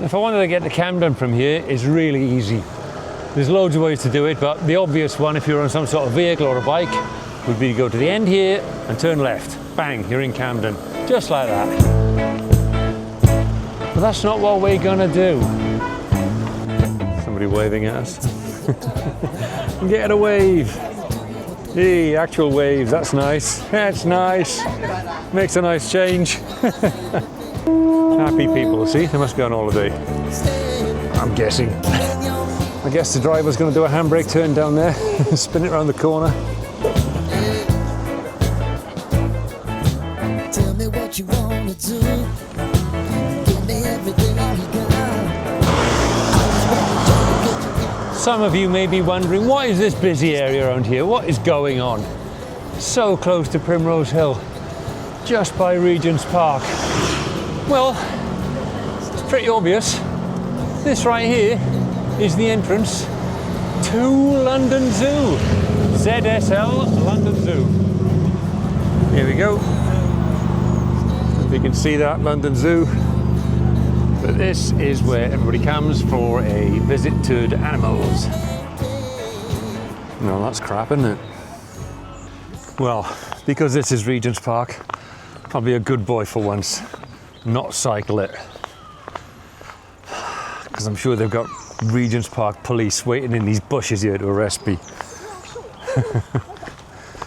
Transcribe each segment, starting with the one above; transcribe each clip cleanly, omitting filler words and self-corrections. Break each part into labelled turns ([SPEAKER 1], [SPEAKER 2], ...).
[SPEAKER 1] If I wanted to get to Camden from here, it's really easy. There's loads of ways to do it, but the obvious one, if you're on some sort of vehicle or a bike, would be to go to the end here and turn left. Bang, you're in Camden. Just like that. But that's not what we're gonna do. Somebody waving at us. Get a wave. Hey, actual waves, that's nice. That's nice. Makes a nice change. Happy people, see? They must be on holiday. I'm guessing. I guess the driver's going to do a handbrake turn down there, spin it around the corner. Tell me what you want to do. Give me everything you got. Some of you may be wondering, what is this busy area around here? What is going on? So close to Primrose Hill, just by Regents Park. Well, it's pretty obvious. This right here is the entrance to London Zoo. ZSL London Zoo. Here we go. If you can see that, London Zoo. But this is where everybody comes for a visit to the animals. No, that's crap, isn't it? Well, because this is Regents Park, I'll be a good boy for once. Not cycle it. Because I'm sure they've got Regents Park police waiting in these bushes here to arrest me.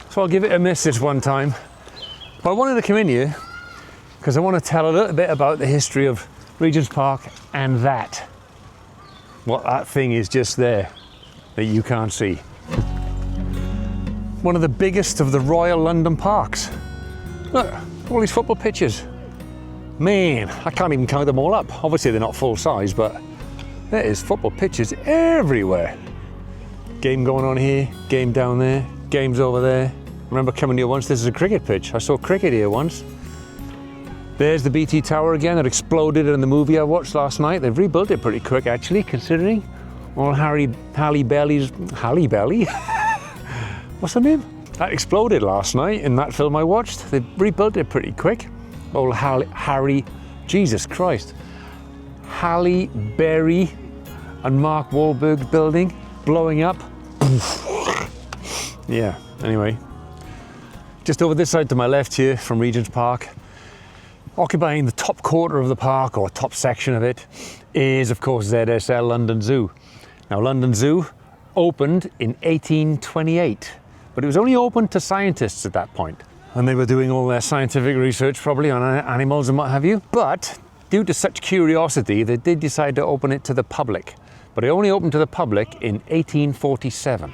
[SPEAKER 1] So I'll give it a miss this one time. But I wanted to come in here because I want to tell a little bit about the history of Regents Park and that. What that thing is just there that you can't see. One of the biggest of the Royal London parks. Look, all these football pitches. Man, I can't even count them all up. Obviously they're not full size, but there is football pitches everywhere. Game going on here, game down there, games over there. I remember coming here once, this is a cricket pitch. I saw cricket here once. There's the BT Tower again, that exploded in the movie I watched last night. They've rebuilt it pretty quick actually, considering all Halle Belly? What's her name? That exploded last night in that film I watched. They rebuilt it pretty quick. Old Harry, Jesus Christ. Halle Berry and Mark Wahlberg building blowing up. Yeah, anyway. Just over this side to my left here from Regents Park, occupying the top quarter of the park, or top section of it, is of course ZSL London Zoo. Now London Zoo opened in 1828, but it was only open to scientists at that point. And they were doing all their scientific research probably on animals and what have you. But due to such curiosity, they did decide to open it to the public. But it only opened to the public in 1847.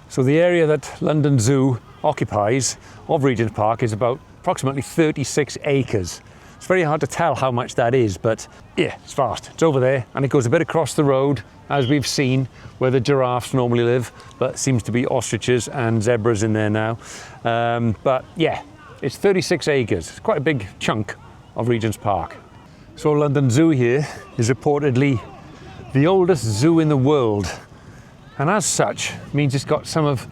[SPEAKER 1] So the area that London Zoo occupies of Regents Park is about approximately 36 acres. It's very hard to tell how much that is, but yeah, it's vast. It's over there, and it goes a bit across the road, as we've seen, where the giraffes normally live, but seems to be ostriches and zebras in there now. But yeah, it's 36 acres. It's quite a big chunk of Regents Park. So London Zoo here is reportedly the oldest zoo in the world, and as such means it's got some of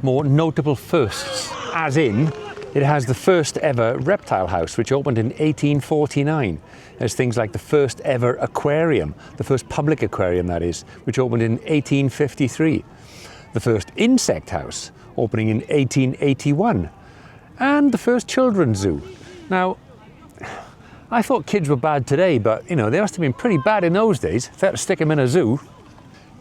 [SPEAKER 1] more notable firsts, as in it has the first ever reptile house, which opened in 1849. There's things like the first ever aquarium, the first public aquarium that is, which opened in 1853. The first insect house, opening in 1881. And the first children's zoo. Now, I thought kids were bad today, but you know, they must have been pretty bad in those days. If they had to stick them in a zoo.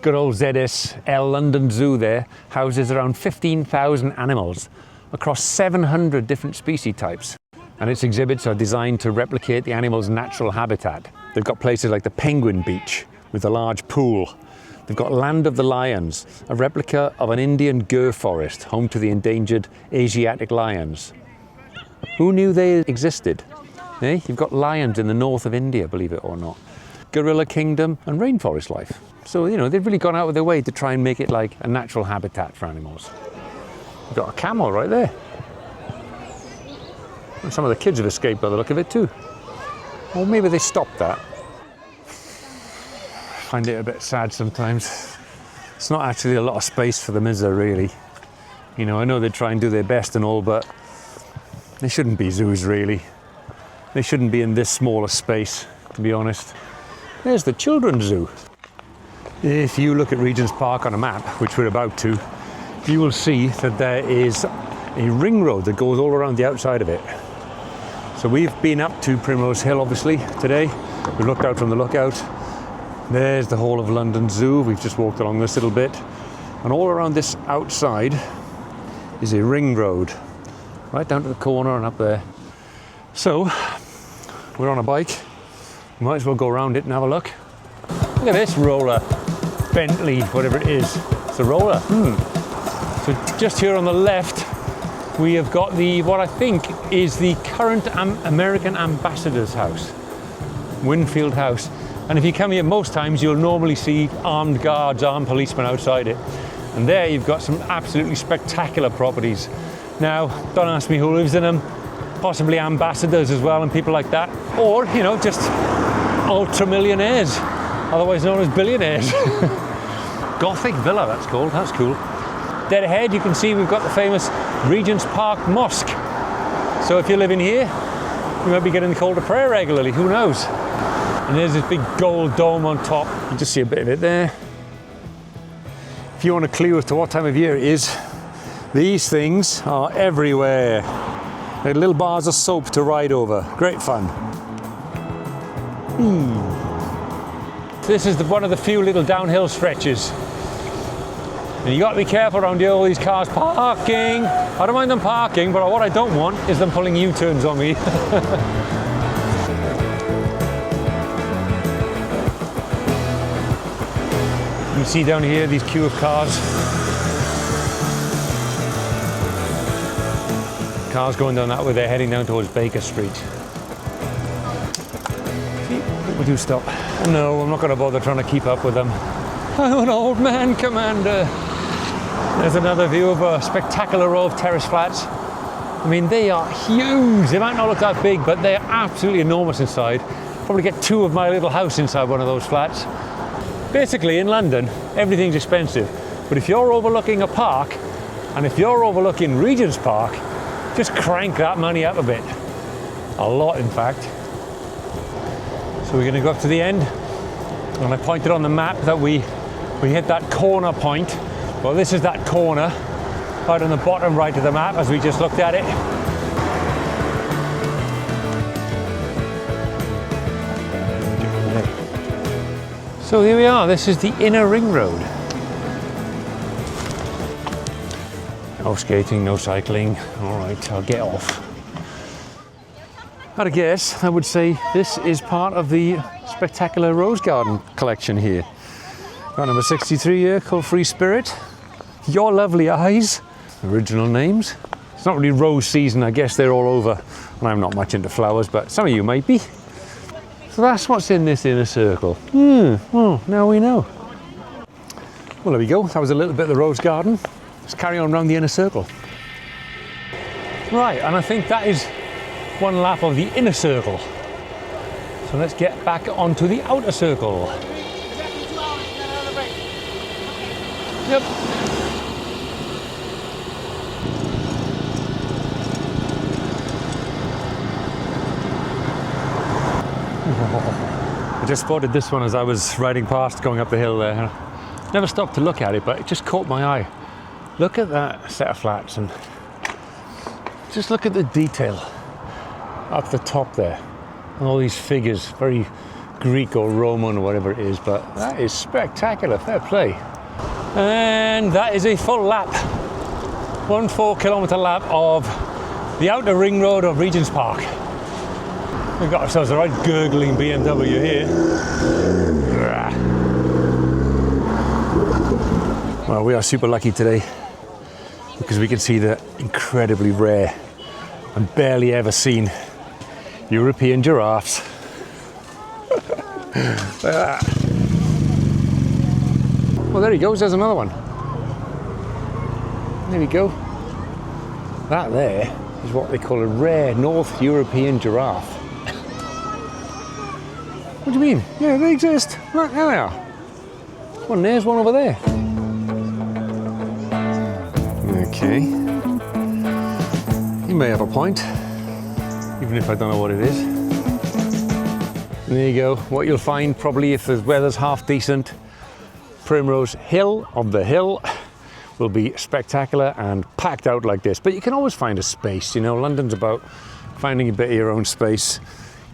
[SPEAKER 1] Good old ZSL London Zoo there houses around 15,000 animals across 700 different species types. And its exhibits are designed to replicate the animal's natural habitat. They've got places like the Penguin Beach with a large pool. They've got Land of the Lions, a replica of an Indian Gir forest, home to the endangered Asiatic lions. Who knew they existed? Eh? You've got lions in the north of India, believe it or not. Gorilla Kingdom and rainforest life. So, you know, they've really gone out of their way to try and make it like a natural habitat for animals. We've got a camel right there. And some of the kids have escaped by the look of it too. Or maybe they stopped that. I find it a bit sad sometimes. It's not actually a lot of space for them, is there really? You know, I know they try and do their best and all, but they shouldn't be zoos really. They shouldn't be in this small a space. to be honest. There's the children's zoo. If you look at Regents Park on a map, which we're about to, you will see that there is a ring road that goes all around the outside of it. So we've been up to Primrose Hill, obviously, today. We looked out from the lookout. There's the whole of London Zoo. We've just walked along this little bit. And all around this outside is a ring road, right down to the corner and up there. So, we're on a bike. We might as well go around it and have a look. Look at this roller. Bentley, whatever it is. It's a roller. So just here on the left, we have got what I think is the current American ambassador's house, Winfield House. And if you come here most times, you'll normally see armed guards, armed policemen outside it. And there you've got some absolutely spectacular properties. Now, don't ask me who lives in them, possibly ambassadors as well and people like that. Or, you know, just ultra millionaires, otherwise known as billionaires. Gothic villa, that's called, that's cool. Dead ahead, you can see we've got the famous Regents Park Mosque. So if you're living here, you might be getting called to prayer regularly, who knows? And there's this big gold dome on top. You just see a bit of it there. If you want a clue as to what time of year it is, these things are everywhere. They're little bars of soap to ride over. Great fun. This is one of the few little downhill stretches. And you got to be careful around here, all these cars parking. I don't mind them parking, but what I don't want is them pulling U-turns on me. You see down here these queue of cars. Cars going down that way, they're heading down towards Baker Street. See, people do stop. No, I'm not going to bother trying to keep up with them. I'm an old man, Commander. There's another view of a spectacular row of terrace flats. I mean, they are huge. They might not look that big, but they're absolutely enormous inside. Probably get two of my little house inside one of those flats. Basically, in London, everything's expensive. But if you're overlooking a park, and if you're overlooking Regents Park, just crank that money up a bit. A lot, in fact. So we're going to go up to the end. And I pointed on the map that we hit that corner point. Well, this is that corner, right on the bottom right of the map as we just looked at it. So here we are, this is the inner ring road. No skating, no cycling. All right, I'll get off. At a guess, I would say this is part of the spectacular rose garden collection here. Got number 63 here, called Free Spirit. Your Lovely Eyes, original names. It's not really rose season, I guess they're all over. And I'm not much into flowers, but some of you might be. So that's what's in this inner circle. Well, now we know. Well, there we go. That was a little bit of the rose garden. Let's carry on around the inner circle. Right, and I think that is one lap of the inner circle. So let's get back onto the outer circle. Yep. I just spotted this one as I was riding past, going up the hill there. Never stopped to look at it, but it just caught my eye. Look at that set of flats and just look at the detail up the top there. And all these figures, very Greek or Roman or whatever it is, but that is spectacular, fair play. And that is a full lap. 1 4-kilometre lap of the outer ring road of Regents Park. We've got ourselves a right gurgling BMW here. Well, we are super lucky today because we can see the incredibly rare and barely ever seen European giraffes. Well, there he goes, there's another one. There we go. That there is what they call a rare North European giraffe. What do you mean? Yeah, they exist. Right, there they are. One there's one over there. Okay. You may have a point, even if I don't know what it is. And there you go. What you'll find probably if the weather's half decent, Primrose Hill on the hill will be spectacular and packed out like this. But you can always find a space, you know. London's about finding a bit of your own space.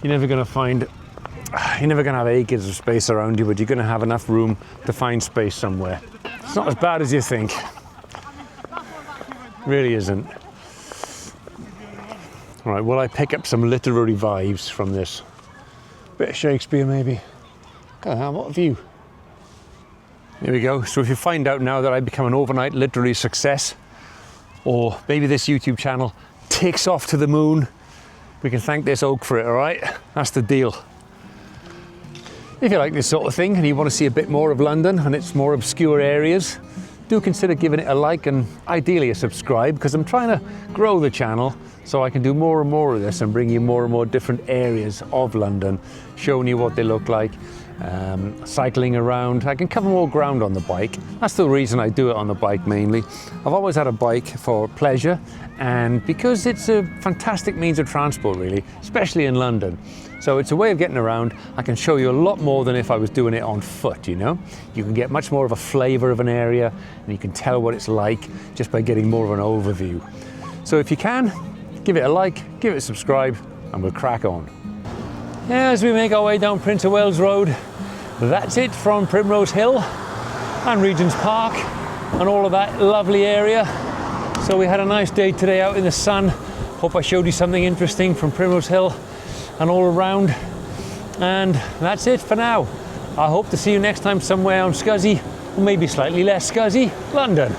[SPEAKER 1] You're never going to have acres of space around you, but you're going to have enough room to find space somewhere. It's not as bad as you think. Really isn't. All right, will I pick up some literary vibes from this? Bit of Shakespeare maybe. God, what a view. Here we go. So if you find out now that I become an overnight literary success, or maybe this YouTube channel takes off to the moon, we can thank this oak for it, all right? That's the deal. If you like this sort of thing and you want to see a bit more of London and its more obscure areas, do consider giving it a like and ideally a subscribe, because I'm trying to grow the channel so I can do more and more of this and bring you more and more different areas of London, showing you what they look like, cycling around. I can cover more ground on the bike. That's the reason I do it on the bike mainly. I've always had a bike for pleasure and because it's a fantastic means of transport really, especially in London. So it's a way of getting around. I can show you a lot more than if I was doing it on foot, you know. You can get much more of a flavour of an area and you can tell what it's like just by getting more of an overview. So if you can, give it a like, give it a subscribe, and we'll crack on. As we make our way down Prince of Wales Road, that's it from Primrose Hill and Regents Park and all of that lovely area. So we had a nice day today out in the sun. Hope I showed you something interesting from Primrose Hill and all around. And that's it for now. I hope to see you next time somewhere on Scuzzy, or maybe slightly less Scuzzy, London.